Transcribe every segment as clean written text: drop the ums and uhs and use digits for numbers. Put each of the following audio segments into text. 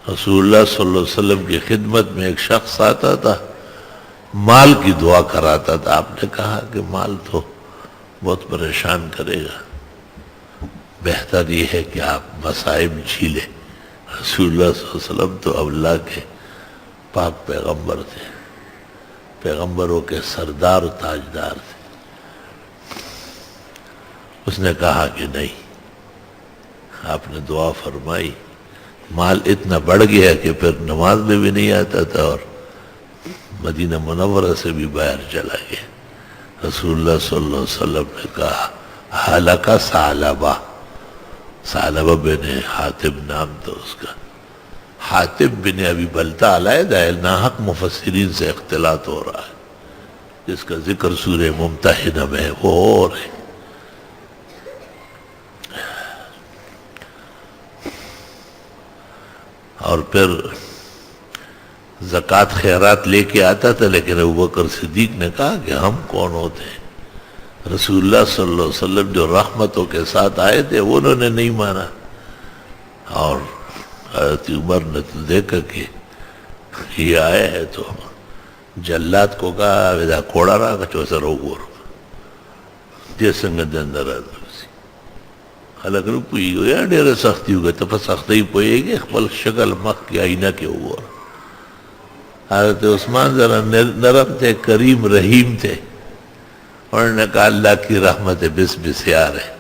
رسول اللہ صلی اللہ علیہ وسلم کی خدمت میں ایک شخص آتا تھا، مال کی دعا کراتا تھا. آپ نے کہا کہ مال تو بہت پریشان کرے گا، بہتر یہ ہے کہ آپ مصائب جھیلیں. رسول اللہ صلی اللہ علیہ وسلم تو اللہ کے پاک پیغمبر تھے، پیغمبروں کے سردار و تاجدار تھے. اس نے کہا کہ نہیں. آپ نے دعا فرمائی، مال اتنا بڑھ گیا کہ پھر نماز میں بھی نہیں آتا تھا اور مدینہ منورہ سے بھی باہر چلا گیا. رسول اللہ صلی اللہ علیہ وسلم نے کہا ہلاکا ثعلبہ، ثعلبہ بن حاتب نام تھا اس کا. حاتب بن ابی بلتہ علیحدہ ہے، ناحق مفسرین سے اختلاط ہو رہا ہے، جس کا ذکر سورہ ممتحنہ میں ہے، وہ اور ہے. اور پھر زکوٰۃ خیرات لے کے آتا تھا، لیکن ابوبکر صدیق نے کہا کہ ہم کون ہوتے ہیں؟ رسول اللہ صلی اللہ علیہ وسلم جو رحمتوں کے ساتھ آئے تھے وہ انہوں نے نہیں مانا. اور حضرت عمر نے تو دیکھا کہ یہ آئے ہیں تو جلات کو کہا ویدا کوڑا رہا کچھ سر اوور جیسے سنگت اندر آتا خلق رو پوئی گو یا ڈیرے سختی ہوگا تو پس سختی پوئے گی خپل شکل مخ کی آئینہ کے اوور. حضرت عثمان ذرا نرم تھے، کریم رحیم تھے، انہوں نے کہا اللہ کی رحمت بس بسیار ہے،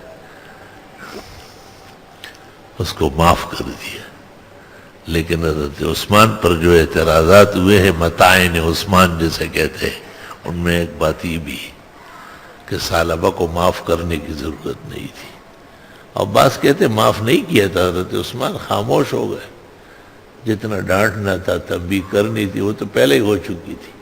اس کو معاف کر دیا. لیکن حضرت عثمان پر جو اعتراضات ہوئے ہیں متاعن عثمان جسے کہتے ہیں، ان میں ایک بات یہ بھی کہ ثعلبہ کو معاف کرنے کی ضرورت نہیں تھی. اور بعض کہتے معاف نہیں کیا تھا، حضرت عثمان خاموش ہو گئے. جتنا ڈانٹنا تھا تنبیہ کرنی تھی وہ تو پہلے ہی ہو چکی تھی.